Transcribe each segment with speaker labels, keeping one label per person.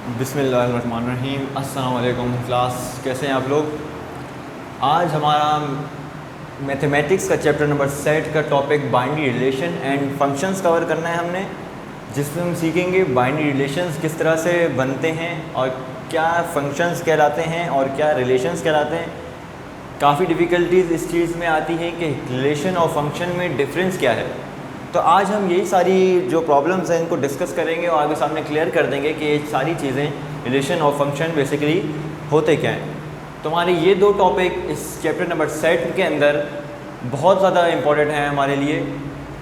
Speaker 1: बिस्मिल्लाहिर्रहमानिर्रहीम। अस्सलाम वालेकुम क्लास, कैसे हैं आप लोग। आज हमारा मैथमेटिक्स का चैप्टर नंबर 7 का topic binary relation and functions cover करना है हमने, जिसमें हम सीखेंगे बाइनरी रिलेशंस किस तरह से बनते हैं और क्या फंक्शंस कहलाते हैं और क्या रिलेशंस कहलाते हैं। काफ़ी डिफ़िकल्टीज़ इस चीज़ में आती हैं कि रिलेशन और फंक्शन में डिफरेंस क्या है। तो आज हम यही सारी जो प्रॉब्लम्स हैं इनको डिस्कस करेंगे और आगे सामने क्लियर कर देंगे कि ये सारी चीज़ें रिलेशन और फंक्शन बेसिकली होते क्या हैं। तो हमारे ये दो टॉपिक इस चैप्टर नंबर 7 के अंदर बहुत ज़्यादा इम्पॉर्टेंट हैं हमारे लिए,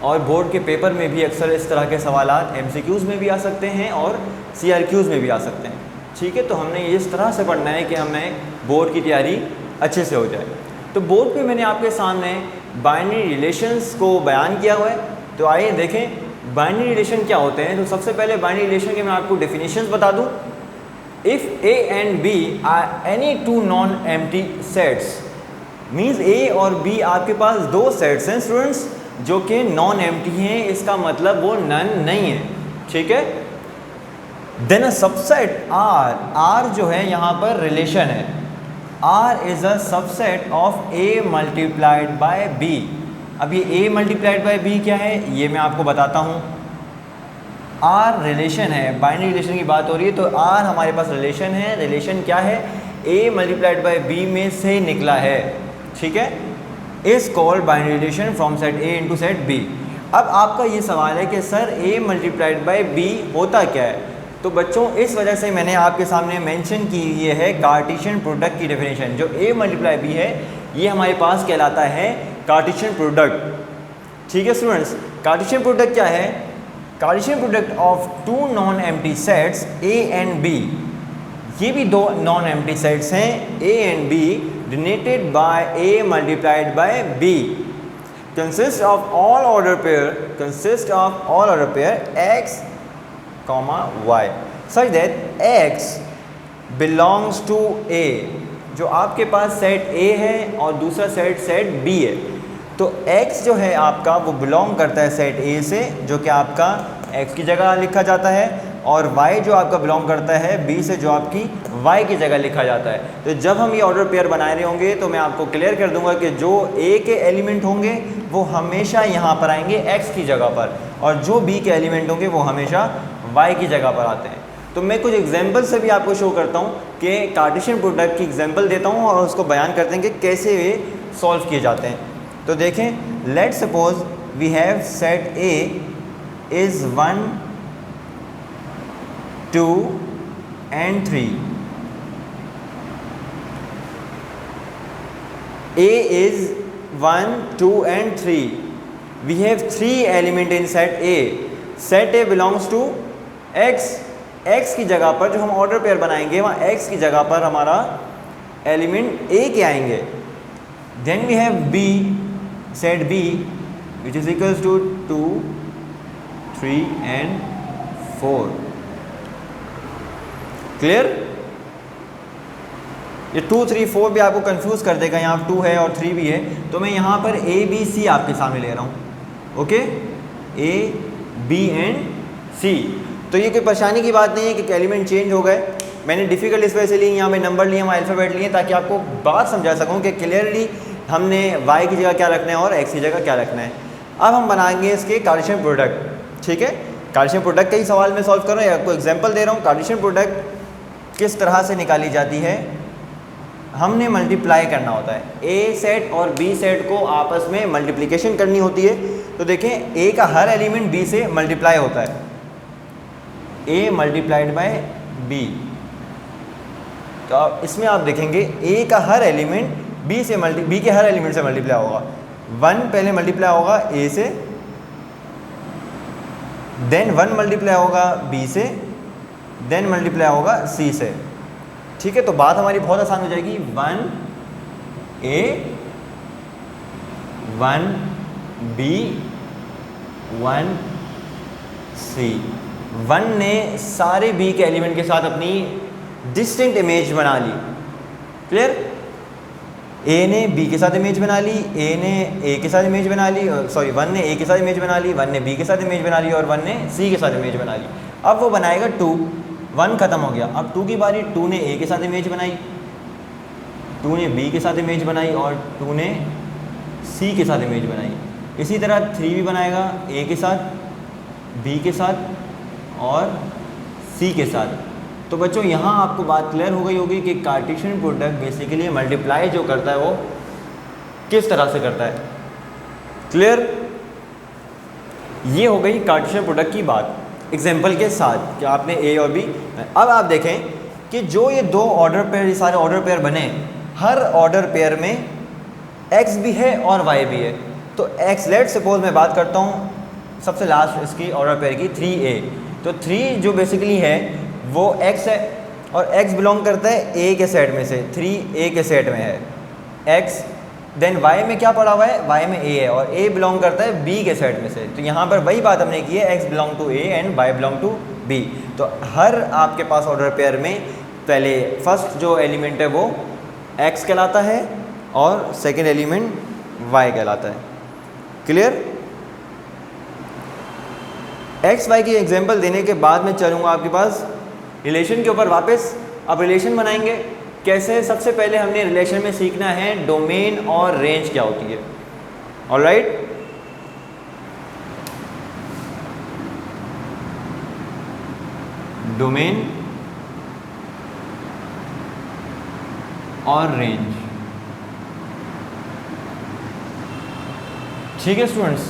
Speaker 1: और बोर्ड के पेपर में भी अक्सर इस तरह के सवालात MCQs में भी आ सकते हैं और CRQs में भी आ सकते हैं। ठीक है, तो हमने इस तरह से पढ़ना है कि हमें बोर्ड की तैयारी अच्छे से हो जाए। तो बोर्ड पे मैंने आपके सामने बाइनरी रिलेशंस को बयान किया हुआ है, तो आइए देखें बाइनरी रिलेशन क्या होते हैं। तो सबसे पहले बाइनरी रिलेशन के मैं आपको डेफिनेशंस बता दूं। If A and B are any two non empty sets, means A और B आपके पास दो सेट्स हैं स्टूडेंट्स जो कि नॉन एम्प्टी हैं, इसका मतलब वो नन नहीं है। ठीक है, देन अ सबसेट R जो है यहाँ पर रिलेशन है। R is a subset of A multiplied by B। अब ये A मल्टीप्लाइड बाय B क्या है ये मैं आपको बताता हूँ। R रिलेशन है, बाइनरी रिलेशन की बात हो रही है, तो R हमारे पास रिलेशन है। रिलेशन क्या है? A मल्टीप्लाइड बाय B में से निकला है। ठीक है, is called binary relation from set A into set B। अब आपका ये सवाल है कि sir A multiplied by B होता क्या है। तो बच्चों इस वजह से मैंने आपके सामने मेंशन की ये है कार्टेशियन प्रोडक्ट की डेफिनेशन। जो A मल्टीप्लाई B है ये हमारे पास कहलाता है कार्टेशियन प्रोडक्ट। ठीक है स्टूडेंट्स, कार्टेशियन प्रोडक्ट क्या है? Cartesian product of two non empty sets A and B, ये भी दो नॉन एम्प्टी सेट्स हैं A and B, denoted by A multiplied by B, consist of all order pair X, Y such that X belongs to A। जो आपके पास set A है और दूसरा set B है, तो X जो है आपका वो बिलोंग करता है सेट A से, जो कि आपका X की जगह लिखा जाता है, और Y जो आपका बिलोंग करता है B से, जो आपकी Y की जगह लिखा जाता है। तो जब हम ये ऑर्डर पेयर बना रहे होंगे तो मैं आपको क्लियर कर दूंगा कि जो A के एलिमेंट होंगे वो हमेशा यहाँ पर आएंगे X की जगह पर, और जो B के एलिमेंट होंगे वो हमेशा Y की जगह पर आते हैं। तो मैं कुछ एग्जाम्पल से भी आपको शो करता हूँ कि कार्टेशियन प्रोडक्ट की एग्जाम्पल देता हूँ और उसको बयान करते हैं कि कैसे वे सॉल्व किए जाते हैं। तो देखें, let suppose we have set A is 1, 2 and 3। A is 1, 2 and 3। We have 3 element in set A। Set A belongs to X। X की जगह पर जो हम ऑर्डर पेयर बनाएंगे वहाँ X की जगह पर हमारा एलिमेंट A के आएंगे। Then we have B, set B which is equals to 2, 3 and 4। Clear? ये 2, 3, 4 भी आपको कंफ्यूज कर देगा, यहाँ 2 है और 3 भी है, तो मैं यहाँ पर A, B, C आपके सामने ले रहा हूँ। Okay, A, B and C। तो ये कोई परेशानी की बात नहीं है कि एलिमेंट चेंज हो गए। मैंने डिफ़िकल्ट इस वजह से ली, यहाँ पे नंबर लिए, वहाँ अल्फ़ाबेट लिए, ताकि आपको बात समझा सकूँ कि क्लियरली हमने Y की जगह क्या रखना है और X की जगह क्या रखना है। अब हम बनाएंगे इसके कार्टेशियन प्रोडक्ट। ठीक है, कार्टेशियन प्रोडक्ट का ही सवाल मैं सॉल्व कर रहा हूँ, आपको एग्जाम्पल दे रहा हूँ। कार्टेशियन प्रोडक्ट किस तरह से निकाली जाती है? हमने मल्टीप्लाई करना होता है, A सेट और B सेट को आपस में मल्टीप्लिकेशन करनी होती है। तो देखें, A का हर एलिमेंट B से मल्टीप्लाई होता है, A मल्टीप्लाइड बाय B। तो इसमें आप देखेंगे A का हर एलिमेंट B के हर एलिमेंट से मल्टीप्लाई होगा। 1 पहले मल्टीप्लाई होगा A से, देन 1 मल्टीप्लाई होगा B से, देन मल्टीप्लाई होगा C से। ठीक है, तो बात हमारी बहुत आसान हो जाएगी। 1 A, 1 B, 1 C। 1 ने सारे B के एलिमेंट के साथ अपनी डिस्टिंक्ट इमेज बना ली। क्लियर? A ने B के साथ इमेज बना ली, A ने A के साथ इमेज बना ली, 1 ने A के साथ इमेज बना ली, 1 ने B के साथ इमेज बना ली और 1 ने C के साथ इमेज बना ली। अब वो बनाएगा 2, 1 खत्म हो गया, अब 2 की बारी। 2 ने ए के साथ इमेज बनाई, 2 ने बी के साथ इमेज बनाई और 2 ने सी के साथ इमेज बनाई। इसी तरह 3 भी बनाएगा ए के साथ, बी के साथ और सी के साथ। तो बच्चों यहाँ आपको बात क्लियर हो गई होगी कि कार्टेशियन प्रोडक्ट बेसिकली मल्टीप्लाई जो करता है वो किस तरह से करता है। क्लियर? ये हो गई कार्टेशियन प्रोडक्ट की बात एग्जाम्पल के साथ कि आपने ए और बी। अब आप देखें कि जो ये 2 ऑर्डर पेयर, ये सारे ऑर्डर पेयर बने, हर ऑर्डर पेयर में एक्स भी है और वाई भी है। तो एक्स, लेट सपोज मैं बात करता हूँ सबसे लास्ट इसकी ऑर्डर पेयर की 3A। तो 3 जो बेसिकली है वो x है और x बिलोंग करता है A के सेट में से, 3A के सेट में है x। देन y में क्या पड़ा हुआ है, y में A है और A बिलोंग करता है B के सेट में से। तो यहाँ पर वही बात हमने की है, x belong to A and y belong to B। तो हर आपके पास ऑर्डर पेयर में पहले फर्स्ट जो एलिमेंट है वो x कहलाता है और सेकेंड एलिमेंट y कहलाता है। क्लियर? एक्स वाई की एग्जाम्पल देने के बाद मैं चलूँगा आपके पास रिलेशन के ऊपर वापस। अब रिलेशन बनाएंगे कैसे? सबसे पहले हमने रिलेशन में सीखना है डोमेन और रेंज क्या होती है। ऑलराइट, डोमेन और रेंज। ठीक है स्टूडेंट्स,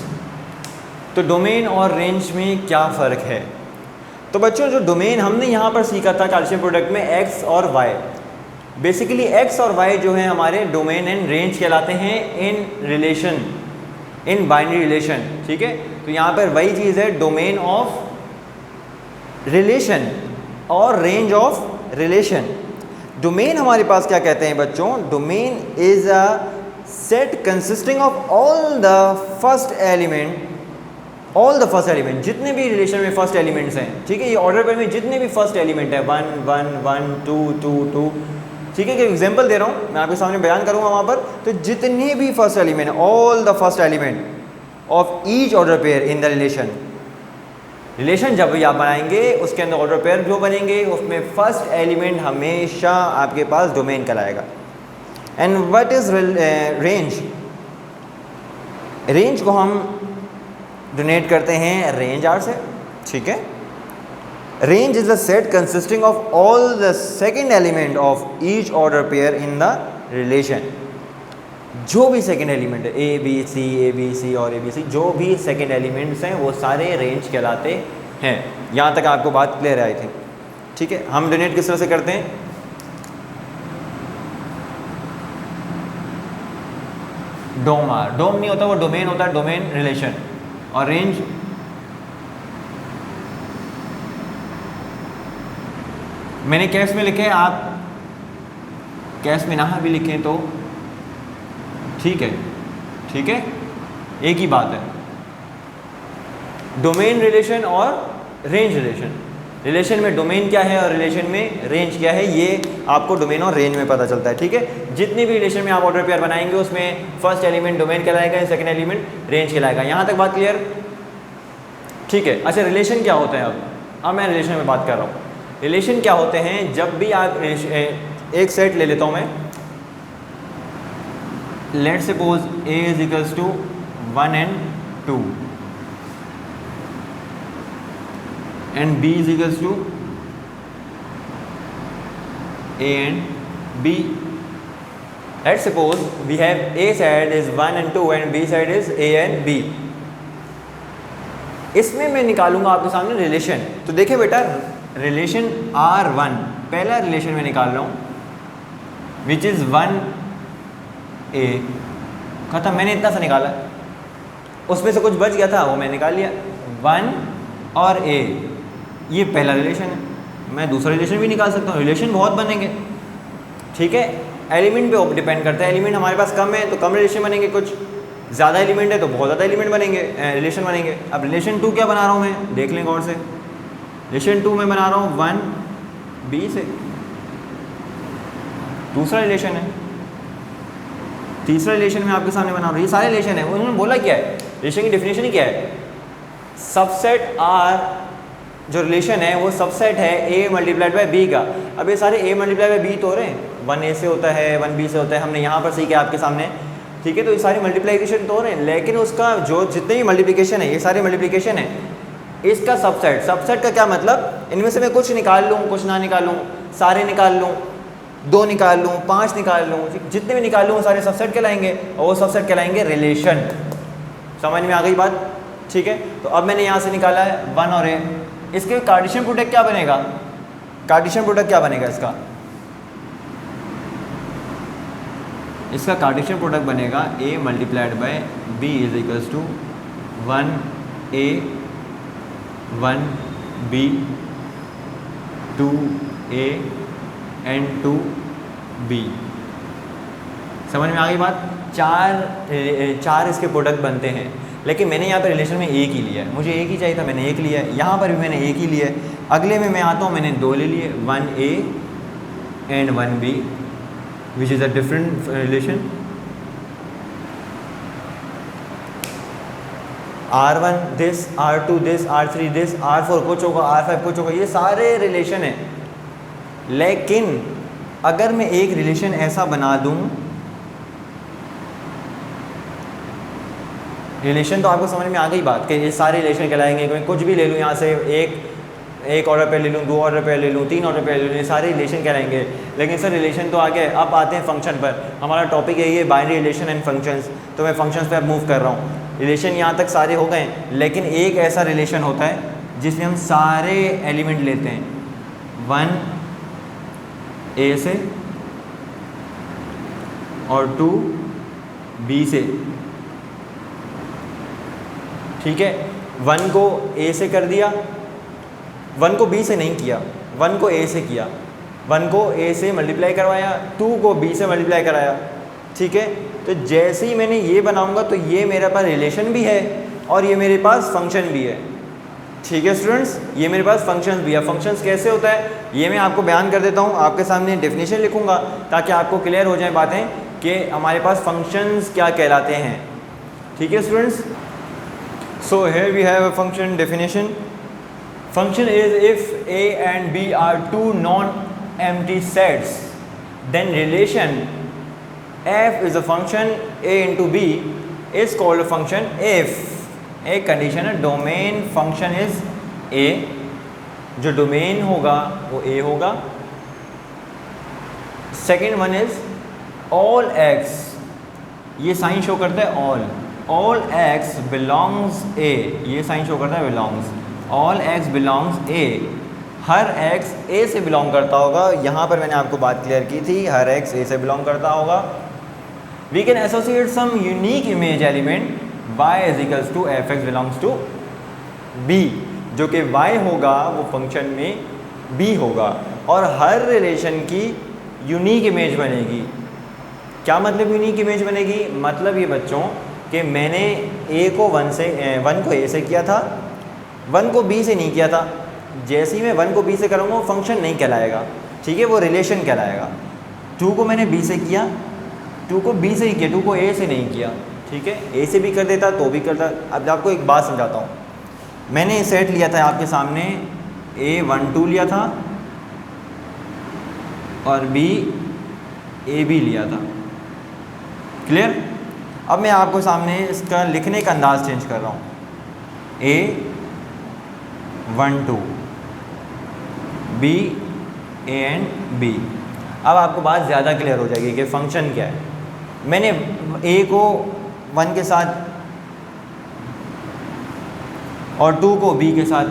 Speaker 1: तो डोमेन और रेंज में क्या फ़र्क है? तो बच्चों जो डोमेन हमने यहाँ पर सीखा था कार्टेशियन प्रोडक्ट में x और y, बेसिकली x और y जो है हमारे डोमेन एंड रेंज कहलाते हैं in relation, in binary relation. ठीक है, तो यहाँ पर वही चीज़ है, डोमेन ऑफ रिलेशन और रेंज ऑफ रिलेशन। डोमेन हमारे पास क्या कहते हैं बच्चों? Domain is a set consisting of all the first element, all the first element, जितने भी रिलेशन में फर्स्ट एलिमेंट्स हैं। ठीक है, ये ऑर्डर पेयर में जितने भी फर्स्ट एलिमेंट है 1 1 1 2 2 2। ठीक है, कि एग्जांपल दे रहा हूँ मैं आपके सामने बयान करूँगा वहाँ पर। तो जितने भी first element, all the first element of each order pair in the relation, relation जब भी आप बनाएंगे उसके अंदर ऑर्डर पेयर जो बनेंगे उसमें फर्स्ट एलिमेंट हमेशा आपके पास डोमेन कहलाएगा। And what is range? Range को हम डोनेट करते हैं रेंज आर से। ठीक है, range is a set consisting of all the second element of each order pair in the relation. जो भी सेकेंड एलिमेंट है, ए बी सी और ए बी सी, जो भी सेकेंड एलिमेंट्स हैं वो सारे रेंज कहलाते हैं। यहाँ तक आपको बात क्लियर है आई थिंक। ठीक है, हम डोनेट किस तरह से करते हैं? डोम नहीं होता, वो डोमेन होता है, डोमेन रिलेशन। और रेंज मैंने कैश में लिखे, आप कैश में ना भी लिखें तो ठीक है। ठीक है, एक ही बात है, डोमेन रिलेशन और रेंज रिलेशन। रिलेशन में डोमेन क्या है और रिलेशन में रेंज क्या है, ये आपको डोमेन और रेंज में पता चलता है। ठीक है, जितने भी रिलेशन में आप ऑर्डर पेयर बनाएंगे उसमें फर्स्ट एलिमेंट डोमेन कहलाएगा, सेकंड एलिमेंट रेंज कहलाएगा। यहाँ तक बात क्लियर? ठीक है। अच्छा, रिलेशन क्या होते हैं? अब मैं रिलेशन में बात कर रहा हूँ। रिलेशन क्या होते हैं? जब भी आप एक सेट ले लेता हूँ मैं, let suppose A is equals to 1 and 2 and b is equals to a and b. Let's suppose we have a side is 1 and 2 and b side is a and b. इसमें मैं निकालूंगा आपके सामने relation. तो देखिए बेटा, relation R1 पहला relation में निकाल रहा हूँ विच इज़ 1a। खत्म, मैंने इतना सा निकाला, उसमें से कुछ बच गया था वो मैं निकाल लिया। 1 और a, ये पहला रिलेशन है। मैं दूसरा रिलेशन भी निकाल सकता हूँ, रिलेशन बहुत बनेंगे। ठीक है, एलिमेंट पे डिपेंड करता है। एलिमेंट हमारे पास कम है तो कम रिलेशन बनेंगे, कुछ ज़्यादा एलिमेंट है तो बहुत ज़्यादा एलिमेंट बनेंगे, रिलेशन बनेंगे। अब रिलेशन 2 क्या बना रहा हूँ मैं, देख लें गौर से। रिलेशन 2 में बना रहा हूँ 1b से, दूसरा रिलेशन है। तीसरा रिलेशन में आपके सामने बना रहा हूँ, ये सारे रिलेशन है। उन्होंने बोला क्या है, रिलेशन की डेफिनेशन ही क्या है? सबसेट आर जो रिलेशन है वो सबसेट है ए मल्टीप्लाइड बाय बी का। अब ये सारे ए मल्टीप्लाइड बाय बी तो हो रहे हैं, 1a से होता है 1b से होता है, हमने यहाँ पर सीखा आपके सामने, ठीक है। तो ये सारे मल्टीप्लिकेशन तो हो रहे हैं, लेकिन उसका जो जितने भी मल्टीप्लिकेशन है, ये सारे मल्टीप्लिकेशन है, इसका सबसेट। सबसेट का क्या मतलब, इनमें से मैं कुछ निकाल लूँ, कुछ ना निकालूँ, सारे निकाल लूँ, 2 निकाल लूँ, 5 निकाल लूँ, जितने भी निकाल लूँ सारे सबसेट कहलाएंगे, और वो सबसेट कहलाएंगे रिलेशन। समझ में आ गई बात, ठीक है। तो अब मैंने यहाँ से निकाला है 1 और a, इसके कार्टेशियन प्रोडक्ट क्या बनेगा, कार्टेशियन प्रोडक्ट क्या बनेगा इसका कार्टेशियन प्रोडक्ट बनेगा a multiplied by b is equals to 1a 1b 2a and 2b। समझ में आ गई बात। चार इसके प्रोडक्ट बनते हैं, लेकिन मैंने यहाँ पे रिलेशन में एक ही लिया है, मुझे एक ही चाहिए था, मैंने एक लिया है। यहाँ पर भी मैंने एक ही लिया है। अगले में मैं आता हूँ, मैंने 2 ले लिए, 1a and 1b which is a different relation. R1 this, R2 this, R3 this, R4 कुछ होगा, R5 कुछ होगा, ये सारे रिलेशन है। लेकिन अगर मैं एक रिलेशन ऐसा बना दूं, रिलेशन तो आपको समझ में आ गई बात कि ये सारे रिलेशन कहलाएंगे। मैं कुछ भी ले लूँ यहाँ से, एक ऑर्डर पे ले लूँ, 2 ऑर्डर पे ले लूँ, 3 ऑर्डर पे ले लूँ, ये सारे रिलेशन कहलाएंगे। लेकिन सर रिलेशन तो आ गए, अब आते हैं फंक्शन पर। हमारा टॉपिक यही है बाइनरी रिलेशन एंड फंक्शंस, तो मैं फंक्शंस पे अब मूव कर रहा हूँ। रिलेशन यहाँ तक सारे हो गए, लेकिन एक ऐसा रिलेशन होता है जिसमें हम सारे एलिमेंट लेते हैं, 1a से और 2b से, ठीक है। 1 को a से कर दिया, 1 को b से नहीं किया, 1 को a से किया, 1 को a से मल्टीप्लाई करवाया, 2 को b से मल्टीप्लाई कराया, ठीक है। तो जैसे ही मैंने ये बनाऊंगा तो ये मेरे पास रिलेशन भी है और ये मेरे पास फंक्शन भी है, ठीक है स्टूडेंट्स। ये मेरे पास फंक्शंस भी है। फंक्शंस कैसे होता है ये मैं आपको बयान कर देता हूँ, आपके सामने डेफिनेशन लिखूंगा ताकि आपको क्लियर हो जाए बातें कि हमारे पास फंक्शंस क्या कहलाते हैं, ठीक है students. So here we have a function definition. Function is if a and b are two non-empty sets, then relation f is a function a into b is called a function if a condition है domain function is a, जो domain होगा वो a होगा। Second one is all x, ये sign show करता है all x belongs a, ये sign show करता है belongs, all x belongs a, her x a से बिलोंग करता होगा। यहाँ पर मैंने आपको बात क्लियर की थी, हर x a से बिलोंग करता होगा। We can associate some unique image element y is equals to f(x) belongs to b, जो कि y होगा वो फंक्शन में b होगा और हर रिलेशन की यूनिक इमेज बनेगी। क्या मतलब यूनिक इमेज बनेगी, मतलब ये बच्चों कि मैंने a को 1 को a से किया था, 1 को b से नहीं किया था। जैसे ही मैं 1 को b से करूँगा वो फंक्शन नहीं कहलाएगा, ठीक है, वो रिलेशन कहलाएगा। 2 को मैंने b से किया, 2 को b से ही किया, 2 को a से नहीं किया, ठीक है। a से भी कर देता तो भी करता। अब आपको एक बात समझाता हूँ, मैंने सेट लिया था आपके सामने, a12 लिया था और a b लिया था, क्लियर। अब मैं आपको सामने इसका लिखने का अंदाज़ चेंज कर रहा हूँ, a12 b a and b। अब आपको बात ज़्यादा क्लियर हो जाएगी कि फंक्शन क्या है। मैंने a को 1 के साथ और 2 को b के साथ,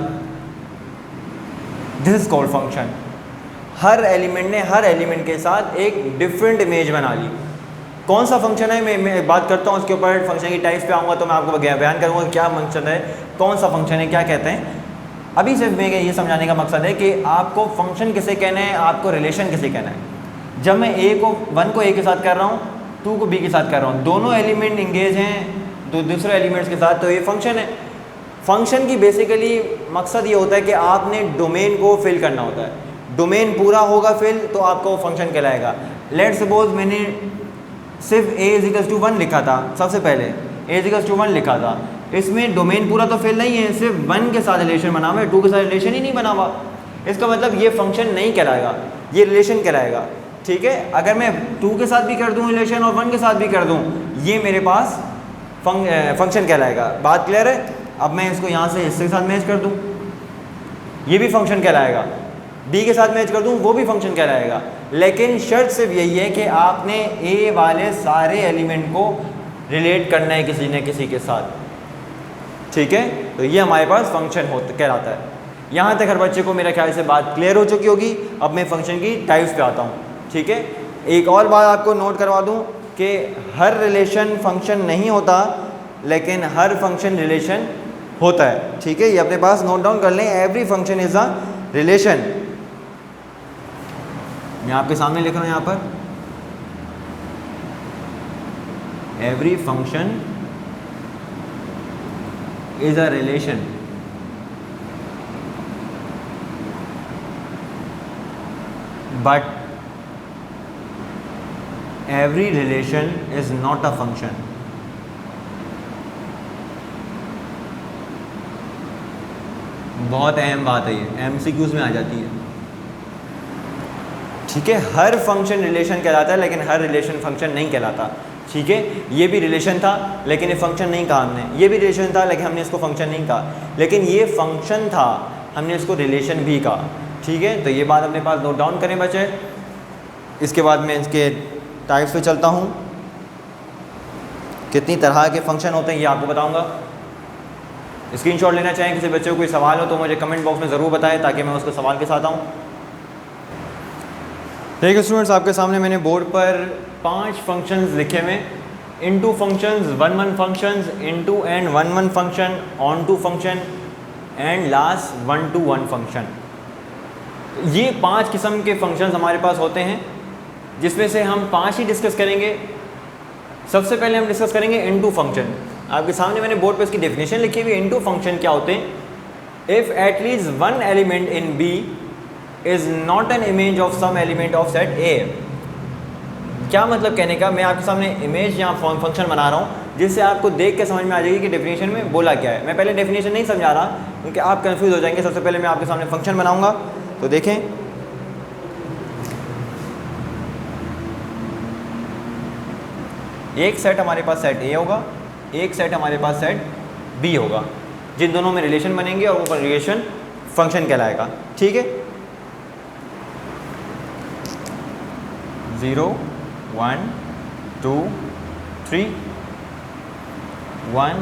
Speaker 1: this is called function. Her element ने हर एलिमेंट के साथ एक डिफरेंट इमेज बना ली। कौन सा फंक्शन है मैं बात करता हूँ उसके ऊपर, फंक्शन की टाइप्स पे आऊँगा तो मैं आपको बयान करूँगा क्या फंक्शन है, कौन सा फंक्शन है, क्या कहते हैं। अभी सिर्फ मेरे ये समझाने का मकसद है कि आपको फंक्शन किसे कहना है, आपको रिलेशन किसे कहना है। जब मैं 1 को a के साथ कर रहा हूँ, 2 को b के साथ कर रहा हूँ, दोनों एलिमेंट इंगेज हैं दूसरे एलिमेंट्स के साथ, तो ये फंक्शन है। फंक्शन की बेसिकली मकसद ये होता है कि आपने डोमेन को फिल करना होता है। डोमेन पूरा होगा फिल तो आपका वो फंक्शन कहलाएगा। लेट्स सपोज मैंने सिर्फ a = 1 लिखा था, सबसे पहले a = 1 लिखा था, इसमें डोमेन पूरा तो फेल नहीं है, सिर्फ 1 के साथ रिलेशन बना हुआ है, 2 के साथ रिलेशन ही नहीं बना हुआ। इसका मतलब ये फंक्शन नहीं कहलाएगा, ये रिलेशन कहलाएगा। ठीक है, अगर मैं 2 के साथ भी कर दूं रिलेशन और 1 के साथ भी कर दूं, ये मेरे पास फंक्शन कहलाएगा। बात क्लियर है? अब मैं इसको यहाँ से इसके साथ मैच कर दूं, ये भी फंक्शन कहलाएगा। बी के साथ मैच कर दूं, वो भी फंक्शन कहलाएगा। लेकिन शर्त सिर्फ यही है कि आपने ए वाले सारे एलिमेंट को रिलेट करना है किसी न किसी के साथ। ठीक है, तो ये हमारे पास फंक्शन कहलाता है। यहाँ तक हर बच्चे को मेरे ख्याल से बात क्लियर हो चुकी होगी। अब मैं फंक्शन की टाइप्स पे आता हूँ। ठीक है, एक और बात आपको नोट करवा दूँ कि हर रिलेशन फंक्शन नहीं होता, लेकिन हर फंक्शन रिलेशन होता है। ठीक है, ये अपने पास नोट डाउन कर लें, every function is a relation. मैं आपके सामने लिख रहा हूँ यहाँ पर, every function is a relation. But every relation is not a function. बहुत अहम बात है, ये एमसीक्यूज में आ जाती है। ठीक है, हर फंक्शन रिलेशन कहलाता है, लेकिन हर रिलेशन फंक्शन नहीं कहलाता। ठीक है, ये भी रिलेशन था लेकिन ये फंक्शन नहीं कहा हमने, ये भी रिलेशन था लेकिन हमने इसको फंक्शन नहीं कहा, लेकिन ये फंक्शन था, हमने इसको रिलेशन भी कहा। ठीक है, तो ये बात अपने पास नोट डाउन करें बच्चे। इसके बाद मैं इसके टाइप्स पे चलता हूँ। कितनी तरह के फंक्शन होते हैं ये आपको बताऊँगा। स्क्रीनशॉट लेना चाहें, किसी बच्चे को कोई सवाल हो तो मुझे कमेंट बॉक्स में ज़रूर बताएं, ताकि मैं उसको सवाल के साथ आऊँ। ठीक है स्टूडेंट्स, आपके सामने मैंने बोर्ड पर 5 फंक्शंस लिखे हुए, into functions, 1-1 functions, into and 1-1 function, onto function and last 1-to-1 function. ये 5 किस्म के फंक्शंस हमारे पास होते हैं, जिसमें से हम 5 ही डिस्कस करेंगे। सबसे पहले हम डिस्कस करेंगे इनटू फंक्शन। आपके सामने मैंने बोर्ड पर इसकी डेफिनेशन लिखी हुई है। इनटू फंक्शन क्या होते हैं? If at least one element in B is not an image of some element of set A. क्या मतलब कहने का? मैं आपके सामने इमेज या फंक्शन बना रहा हूँ, जिससे आपको देख के समझ में आ जाएगी कि डेफिनेशन में बोला क्या है। मैं पहले डेफिनेशन नहीं समझा रहा, क्योंकि आप कंफ्यूज हो जाएंगे। सबसे पहले मैं आपके सामने फंक्शन बनाऊंगा, तो देखें। एक सेट हमारे पास सेट ए होगा, एक सेट हमारे पास सेट बी होगा, जिन दोनों में रिलेशन बनेंगे और वो रिलेशन फंक्शन कहलाएगा। ठीक है, 0 1 2 3 1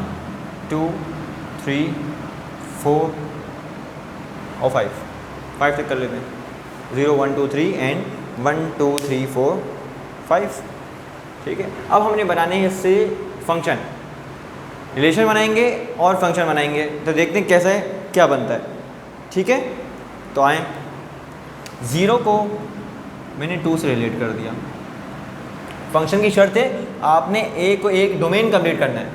Speaker 1: 2 3 4 और 5 तक कर लेते हैं। 0 1 2 3 एंड 1 2 3 4 5। ठीक है, अब हमने बनाने हैं इससे फंक्शन, रिलेशन बनाएंगे और फंक्शन बनाएंगे। तो देखते हैं कैसे क्या बनता है। ठीक है, तो आए, 0 को मैंने 2 से रिलेट कर दिया। फंक्शन की शर्त है आपने ए को एक डोमेन कंप्लीट करना है।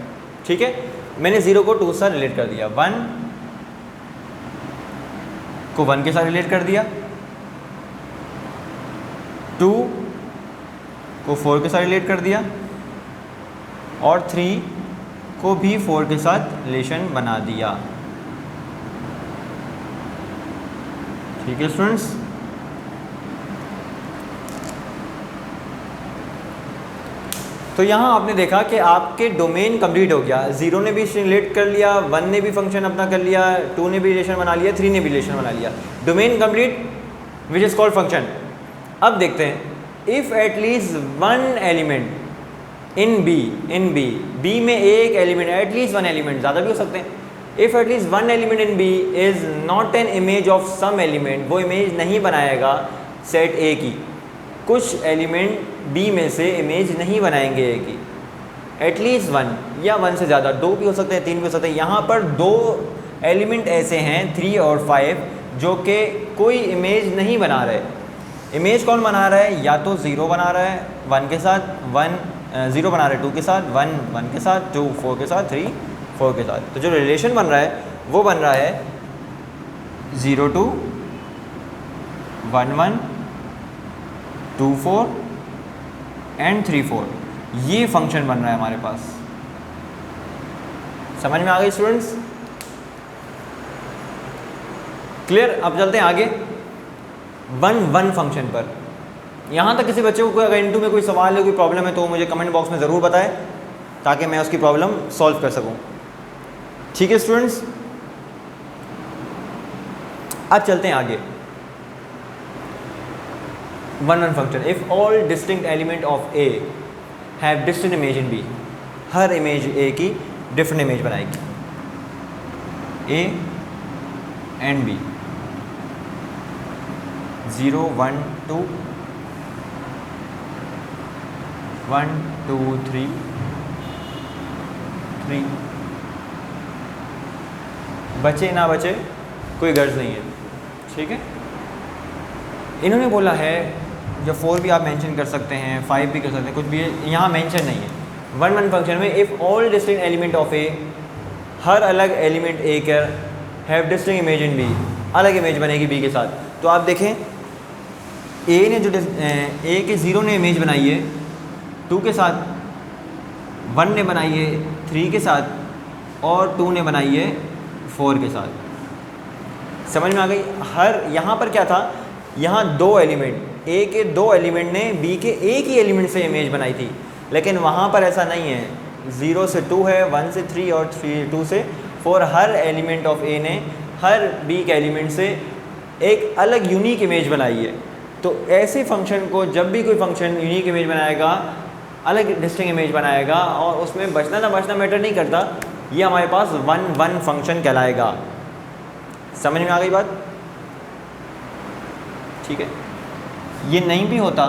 Speaker 1: ठीक है, मैंने 0 को 2 से रिलेट कर दिया, 1 को 1 के साथ रिलेट कर दिया, 2 को 4 के साथ रिलेट कर दिया, और 3 को भी 4 के साथ रिलेशन बना दिया। ठीक है स्टूडेंट्स, तो यहाँ आपने देखा कि आपके डोमेन कंप्लीट हो गया। 0 ने भी रिलेट कर लिया, 1 ने भी फंक्शन अपना कर लिया, 2 ने भी रिलेशन बना लिया, 3 ने भी रिलेशन बना लिया। Domain complete, which is called function. अब देखते हैं, if at least one element in B में एक एलिमेंट, एटलीस्ट वन एलिमेंट, ज़्यादा भी हो सकते हैं। If at least one element in B is not an image of some element, वो इमेज नहीं बनाएगा सेट ए की। कुछ एलिमेंट बी में से इमेज नहीं बनाएंगे ए की। एटलीस्ट 1 या 1 से ज़्यादा, 2 भी हो सकते हैं, 3 भी हो सकते हैं। यहाँ पर 2 एलिमेंट ऐसे हैं 3 और 5 जो कि कोई इमेज नहीं बना रहे। इमेज कौन बना रहा है? या तो 0 बना रहा है 1 के साथ, 0 बना रहा है 2 के साथ, 1 के साथ, 2 4 के साथ, 3 4 के साथ। तो जो रिलेशन बन रहा है वो बन रहा है 0 2 1 1 2 4 एंड 3 4। ये फंक्शन बन रहा है हमारे पास। समझ में आ गई स्टूडेंट्स? क्लियर? अब चलते हैं आगे 1-1 फंक्शन पर। यहाँ तक किसी बच्चे को अगर इनटू में कोई सवाल है, कोई प्रॉब्लम है तो मुझे कमेंट बॉक्स में ज़रूर बताएं ताकि मैं उसकी प्रॉब्लम सॉल्व कर सकूँ। ठीक है स्टूडेंट्स? अब चलते हैं आगे 1-1 function. If all distinct element of A have distinct image in B, हर इमेज ए की डिफरेंट इमेज बनाएगी, ए एंड बी, 0 1 2 1 2 3 3, बचे ना बचे कोई गर्ज नहीं है। ठीक है, इन्होंने बोला है जो 4 भी आप मेंशन कर सकते हैं, 5 भी कर सकते हैं, कुछ भी यहाँ मेंशन नहीं है। 1-1 फंक्शन में if all distinct element of A, हर अलग एलिमेंट ए का have distinct image in B, अलग इमेज बनेगी बी के साथ। तो आप देखें ए ने जो ए के 0 ने इमेज बनाई है 2 के साथ, 1 ने बनाई है 3 के साथ और 2 ने बनाई है 4 के साथ। समझ में आ गई? हर यहाँ पर क्या था, यहाँ 2 एलिमेंट, ए के 2 एलिमेंट ने बी के एक ही एलिमेंट से इमेज बनाई थी, लेकिन वहाँ पर ऐसा नहीं है। 0 से 2 है, 1 से 3 और 2 से 4। हर एलिमेंट ऑफ ए ने हर बी के एलिमेंट से एक अलग यूनिक इमेज बनाई है। तो ऐसे फंक्शन को जब भी कोई फंक्शन यूनिक इमेज बनाएगा, अलग डिस्टिंक्ट इमेज बनाएगा और उसमें बचना ना बचना मैटर नहीं करता, ये हमारे पास 1-1 फंक्शन कहलाएगा। समझ में आ गई बात? ठीक है, ये नहीं भी होता,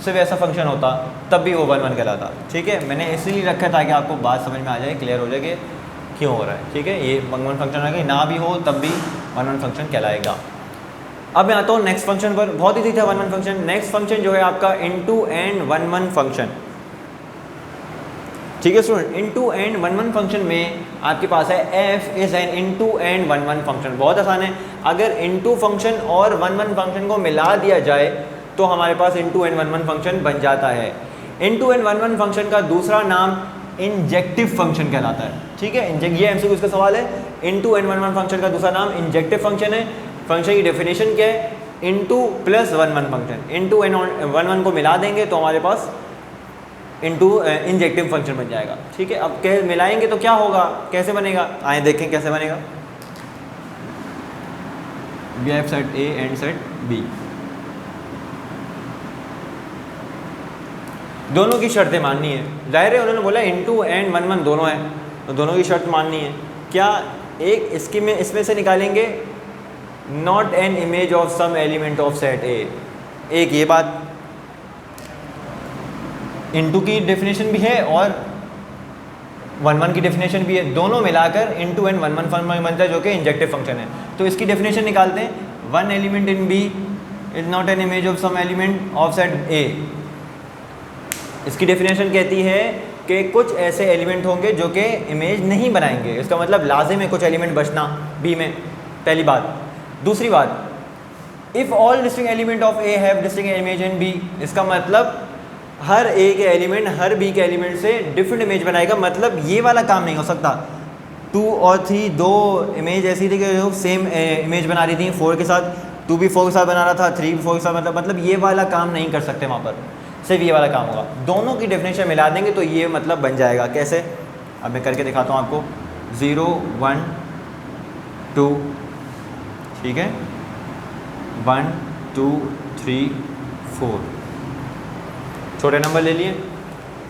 Speaker 1: सिर्फ ऐसा फंक्शन होता तब भी वो 1-1 कहलाता। ठीक है, मैंने इसीलिए रखा ताकि आपको बात समझ में आ जाए, क्लियर हो जाए कि क्यों हो रहा है। ठीक है, ये 1-1 फंक्शन है, ना भी हो तब भी 1-1 फंक्शन कहलाएगा। अब मैं आता हूँ नेक्स्ट फंक्शन पर। बहुत ईजी था 1-1 फंक्शन। नेक्स्ट फंक्शन जो है आपका इनटू एंड 1-1 फंक्शन। ठीक है स्टूडेंट, इनटू एंड 1-1 फंक्शन में आपके पास है f is an into and 1-1 function. बहुत आसान है, अगर इनटू फंक्शन और 1-1 फंक्शन को मिला दिया जाए तो हमारे पास इनटू एंड 1-1 फंक्शन बन जाता है। इनटू एंड 1-1 फंक्शन का दूसरा नाम इंजेक्टिव फंक्शन कहलाता है। ठीक है, ये एमसीक्यू इसका सवाल है। इनटू एंड 1-1 फंक्शन का दूसरा नाम इंजेक्टिव फंक्शन है। फंक्शन की डेफिनेशन क्या है? Into plus 1-1 function. Into and 1-1 को मिला देंगे तो हमारे पास इनटू इंजेक्टिव फंक्शन बन जाएगा। ठीक है, अब मिलाएंगे तो क्या होगा, कैसे बनेगा, आए देखें कैसे बनेगा। We have set A and set B, दोनों की शर्तें माननी है। जाहिर है उन्होंने बोला इनटू एंड 1-1 दोनों है, तो दोनों की शर्त माननी है। क्या एक इसमें से निकालेंगे not an image of some element of set A, एक ये बात, इनटू की डेफिनेशन भी है और 1-1 की डेफिनेशन भी है, दोनों मिलाकर इनटू एंड 1-1 फंक्शन बनता है जो कि इंजेक्टिव फंक्शन है। तो इसकी डेफिनेशन निकालते हैं। 1 element in B is not an image of some element of set A. इसकी डेफिनेशन कहती है कि कुछ ऐसे एलिमेंट होंगे जो कि इमेज नहीं बनाएंगे। इसका मतलब लाजिम है कुछ एलिमेंट बचना बी में, पहली बात। दूसरी बात, if all distinct element of A have distinct image in B, इसका मतलब हर ए के एलिमेंट हर बी के एलिमेंट से डिफरेंट इमेज बनाएगा। मतलब ये वाला काम नहीं हो सकता। 2 और 3 दो इमेज ऐसी थी कि जो सेम इमेज बना रही थी, 4 के साथ 2 भी 4 के साथ बना रहा था, 3 भी 4 के साथ, मतलब ये वाला काम नहीं कर सकते वहाँ पर, सिर्फ ये वाला काम होगा। दोनों की डेफिनेशन मिला देंगे तो ये मतलब बन जाएगा। कैसे, अब मैं करके दिखाता हूँ आपको। 0 1 2, ठीक है, 1 2 3 4, छोटे नंबर ले लिए,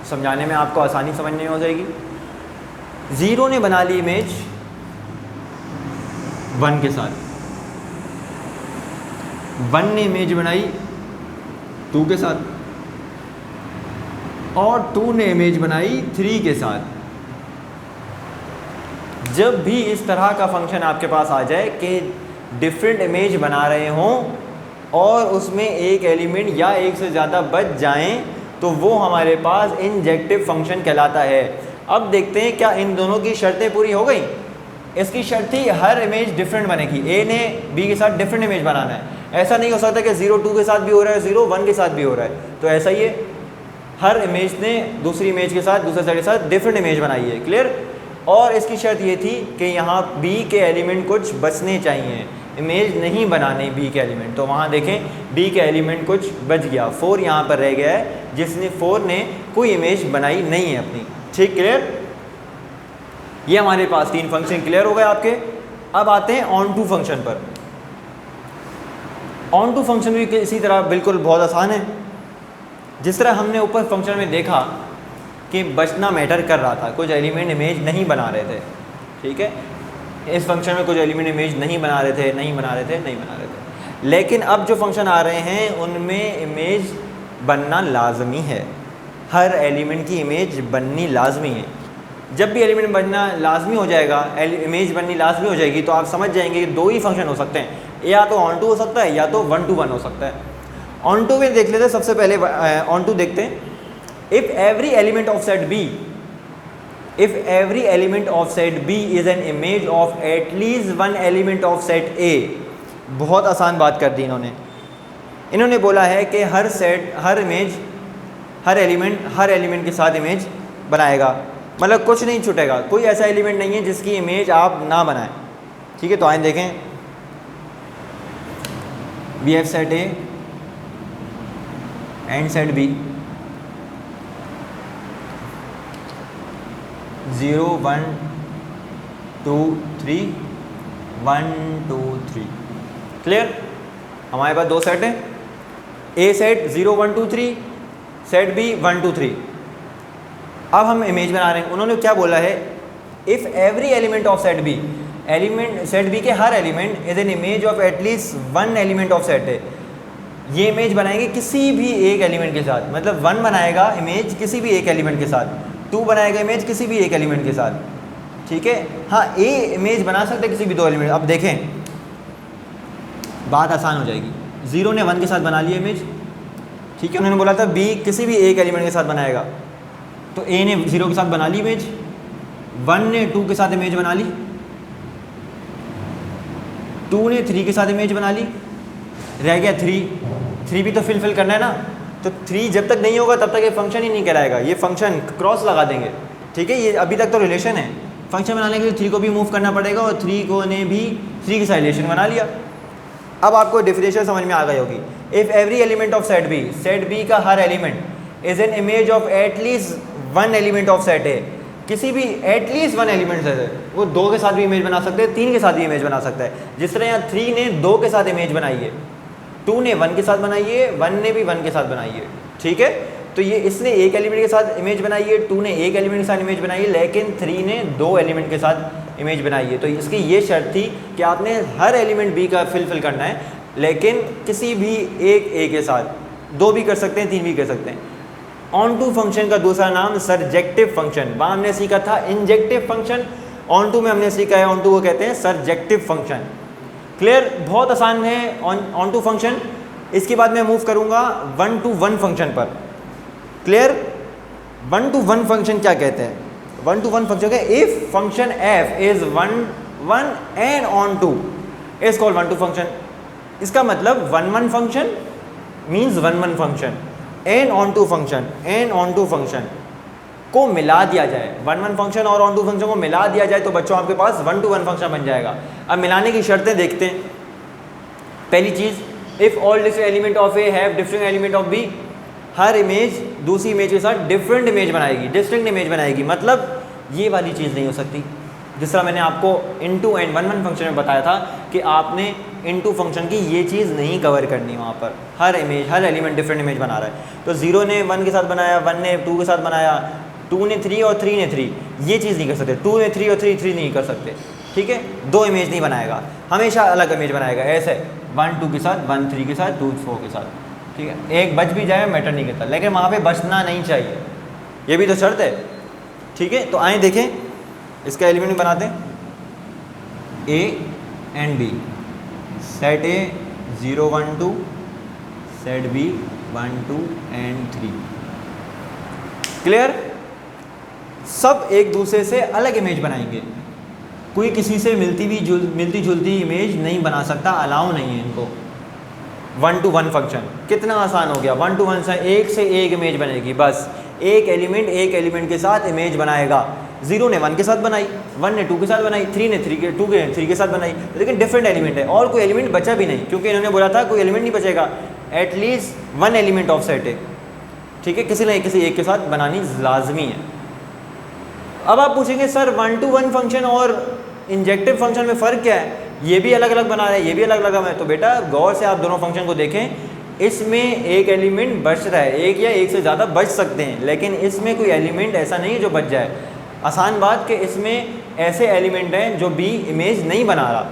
Speaker 1: समझाने में आपको आसानी समझने हो जाएगी। 0 ने बना ली इमेज 1 के साथ, 1 ने इमेज बनाई 2 के साथ और 2 ने इमेज बनाई 3 के साथ। जब भी इस तरह का फंक्शन आपके पास आ जाए कि डिफरेंट इमेज बना रहे हों और उसमें एक एलिमेंट या एक से ज़्यादा बच जाएं, तो वो हमारे पास इंजेक्टिव फंक्शन कहलाता है। अब देखते हैं क्या इन दोनों की शर्तें पूरी हो गई। इसकी शर्त थी हर इमेज डिफरेंट बनेगी, ए ने बी के साथ डिफरेंट इमेज बनाना है। ऐसा नहीं हो सकता कि 0 2 के साथ भी हो रहा है, 0 1 के साथ भी हो रहा है। तो ऐसा ही है, हर इमेज ने दूसरी इमेज के साथ, दूसरे साइड के साथ डिफरेंट इमेज बनाई है। क्लियर? और इसकी शर्त ये थी कि यहाँ बी के एलिमेंट कुछ बचने चाहिए, इमेज नहीं बनाने बी के एलिमेंट। तो वहाँ देखें बी के एलिमेंट कुछ बच गया, 4 यहाँ पर रह गया है, जिसने 4 ने कोई इमेज बनाई नहीं है अपनी। ठीक, क्लियर? ये हमारे पास 3 फंक्शन क्लियर हो गए आपके। अब आते हैं ऑन टू फंक्शन पर। ऑन टू फंक्शन भी इसी तरह बिल्कुल बहुत आसान है। जिस तरह हमने ऊपर फंक्शन में देखा कि बचना मैटर कर रहा था, कुछ एलिमेंट इमेज नहीं बना रहे थे। ठीक है, इस फंक्शन में कुछ एलिमेंट इमेज नहीं बना रहे थे। लेकिन अब जो फंक्शन आ रहे हैं उनमें इमेज बनना लाजमी है, हर एलिमेंट की इमेज बननी लाजमी है। जब भी एलिमेंट बनना लाजमी हो जाएगा, इमेज बननी लाजमी हो जाएगी, तो आप समझ जाएंगे कि 2 ही फंक्शन हो सकते हैं, या तो ऑन टू हो सकता है या तो 1 to 1 हो सकता है। ऑन टू में देख लेते हैं, सबसे पहले ऑन टू देखते हैं। If every element of set B is an image of at least 1 element of set A. बहुत आसान बात कर दी इन्होंने बोला है कि हर एलिमेंट के साथ इमेज बनाएगा, मतलब कुछ नहीं छूटेगा, कोई ऐसा एलिमेंट नहीं है जिसकी इमेज आप ना बनाएं। ठीक है, तो आइए देखें, we have set A and set B 0 1 2 3 1 2 3। Clear? हमारे पास 2 सेट हैं, ए सेट 0 1 2 3, सेट बी 1 2 3। अब हम इमेज बना रहे हैं। उन्होंने क्या बोला है, if every element of set B के हर element is an image of at least 1 element of set है। ये इमेज बनाएंगे किसी भी एक एलिमेंट के साथ, मतलब 1 बनाएगा इमेज किसी भी एक एलिमेंट के साथ, 2 बनाएगा इमेज किसी भी एक एलिमेंट के साथ। ठीक है, हाँ, ए इमेज बना सकते किसी भी 2 एलिमेंट। अब देखें, बात आसान हो जाएगी। 0 ने 1 के साथ बना लिया इमेज। ठीक है, उन्होंने बोला था बी किसी भी एक एलिमेंट के साथ बनाएगा, तो ए ने 0 के साथ बना ली इमेज, 1 ने 2 के साथ इमेज बना ली, 2 ने 3 के साथ इमेज बना ली, रह गया 3 भी तो फिल करना है ना। तो 3 जब तक नहीं होगा तब तक ये फंक्शन ही नहीं कहलाएगा, ये फंक्शन क्रॉस लगा देंगे। ठीक है, ये अभी तक तो रिलेशन है, फंक्शन बनाने के लिए 3 को भी मूव करना पड़ेगा, और 3 को ने भी 3 के साथ रिलेशन बना लिया। अब आपको डिफरेंशियल समझ में आ गई होगी। If every element of set B का हर element is an image of at least 1 element of set है, किसी भी एटलीस्ट 1 एलिमेंट है, वो 2 के साथ भी इमेज बना सकते हैं, 3 के साथ भी इमेज बना सकता है। जिस तरह यहाँ 3 ने 2 के साथ इमेज बनाई है, 2 ने 1 के साथ बनाई है, 1 ने भी 1 के साथ बनाई है। ठीक है, तो ये इसने एक एलिमेंट के साथ इमेज बनाई है, 2 ने एक एलिमेंट के साथ इमेज बनाई है, लेकिन 3 ने 2 एलिमेंट के साथ इमेज बनाई है। तो इसकी ये शर्त थी कि आपने हर एलिमेंट बी का फिल करना है, लेकिन किसी भी एक ए के साथ, 2 भी कर सकते हैं, 3 भी कर सकते हैं। ऑन टू फंक्शन का दूसरा नाम सरजेक्टिव फंक्शन। वहाँ हमने सीखा था इंजेक्टिव फंक्शन, ऑन टू में हमने सीखा है ऑन टू को कहते हैं सरजेक्टिव फंक्शन। क्लियर? बहुत आसान है ऑन टू फंक्शन। इसके बाद मैं मूव करूँगा 1 to 1 फंक्शन पर। क्लियर? 1 to 1 फंक्शन क्या कहते हैं? 1 to 1 फंक्शन है if function f is 1 and onto is called 1 to function. इसका मतलब 1 function means 1 function, and onto function को मिला दिया जाए, 1 फंक्शन और ऑन टू फंक्शन को मिला दिया जाए तो बच्चों आपके पास 1 to 1 फंक्शन बन जाएगा। अब मिलाने की शर्तें देखते हैं। पहली चीज़, if all different element of A have different element of B, हर इमेज दूसरी इमेज के साथ डिफरेंट इमेज बनाएगी, डिस्टिंक्ट इमेज बनाएगी। मतलब ये वाली चीज़ नहीं हो सकती। जिस तरह मैंने आपको इनटू एंड 1 फंक्शन में बताया था कि आपने इनटू फंक्शन की ये चीज़ नहीं कवर करनी। वहाँ पर हर एलिमेंट डिफरेंट इमेज बना रहा है। तो 0 ने 1 के साथ बनाया, 1 ने 2 के साथ बनाया, 2 ने 3 और 3 ने 3, ये चीज़ नहीं कर सकते। 2 ने 3 और 3 नहीं कर सकते। ठीक है, 2 इमेज नहीं बनाएगा, हमेशा अलग इमेज बनाएगा। ऐसे 1 2 के साथ, 1 3 के साथ, 2 4 के साथ। ठीक है, एक बच भी जाए मैटर नहीं करता, लेकिन वहाँ पे बचना नहीं चाहिए, ये भी तो शर्त है। ठीक है, तो आए देखें इसका एलिमेंट बनाते हैं। A and B, set A 0 1 2, set B 1 2 and 3। Clear? सब एक दूसरे से अलग इमेज बनाएंगे, कोई किसी से मिलती जुलती इमेज नहीं बना सकता, अलाउ नहीं है इनको। 1 to 1 फंक्शन कितना आसान हो गया। 1 to 1 से एक इमेज बनेगी, बस एक एलिमेंट के साथ इमेज बनाएगा। 0 ने 1 के साथ बनाई, 1 ने 2 के साथ बनाई, 3 ने 3 के साथ बनाई, लेकिन डिफरेंट एलिमेंट है और कोई एलिमेंट बचा भी नहीं, क्योंकि इन्होंने बोला था कोई एलिमेंट नहीं बचेगा, एटलीस्ट 1 एलिमेंट ऑफ सेट है, ठीक है, किसी न किसी एक के साथ बनानी लाजमी है। अब आप पूछेंगे सर 1 to 1 फंक्शन और इंजेक्टिव फंक्शन में फ़र्क क्या है, ये भी अलग अलग बना रहे हैं, ये भी अलग अलग है। तो बेटा गौर से आप दोनों फंक्शन को देखें, इसमें एक एलिमेंट बच रहा है, एक या एक से ज़्यादा बच सकते हैं, लेकिन इसमें कोई एलिमेंट ऐसा नहीं है जो बच जाए। आसान बात कि इसमें ऐसे एलिमेंट हैं जो बी इमेज नहीं बना रहा,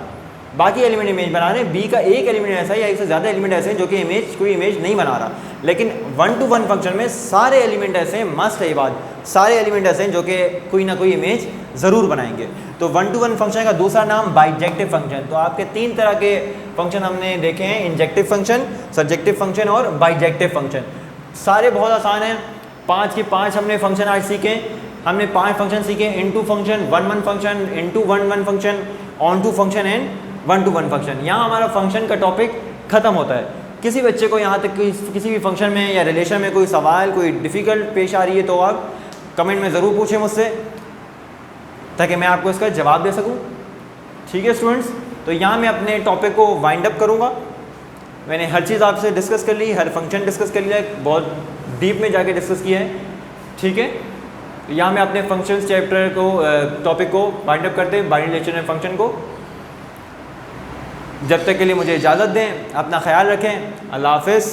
Speaker 1: बाकी एलिमेंट इमेज बना रहे हैं, बी का एक एलिमेंट ऐसा है या एक से ज़्यादा एलिमेंट ऐसे हैं जो कि कोई इमेज नहीं बना रहा। लेकिन 1 to 1 फंक्शन में सारे एलिमेंट ऐसे हैं, मस्ट है ये बात, सारे एलिमेंट ऐसे हैं जो कि कोई ना कोई इमेज ज़रूर बनाएंगे। तो 1 to 1 फंक्शन का दूसरा नाम बाइजेक्टिव फंक्शन। तो आपके 3 तरह के फंक्शन हमने देखे हैं, इंजेक्टिव फंक्शन, सर्जेक्टिव फंक्शन और बाइजेक्टिव फंक्शन। सारे बहुत आसान हैं, 5 के 5 हमने फंक्शन आज सीखे। हमने 5 फंक्शन सीखे, into function, 1 function, into 1 function, onto function and 1 to 1 function. यहाँ हमारा फंक्शन का टॉपिक ख़त्म होता है। किसी बच्चे को यहाँ तक किसी भी फंक्शन में या रिलेशन में कोई सवाल, कोई डिफ़िकल्ट पेश आ रही है तो आप कमेंट में ज़रूर पूछें मुझसे, ताकि मैं आपको इसका जवाब दे सकूँ। ठीक है स्टूडेंट्स, तो यहाँ मैं अपने टॉपिक को वाइंड अप करूँगा। मैंने हर चीज़ आपसे डिस्कस कर ली, हर फंक्शन डिस्कस कर लिया, बहुत डीप में जाके डिस्कस किया है। ठीक है, तो यहाँ मैं अपने फंक्शंस चैप्टर को टॉपिक को वाइंड अप करते हैं, बाइनरी रिलेशन एंड फंक्शन को। जब तक के लिए मुझे इजाज़त दें, अपना ख्याल रखें, अल्लाह हाफ़िज़।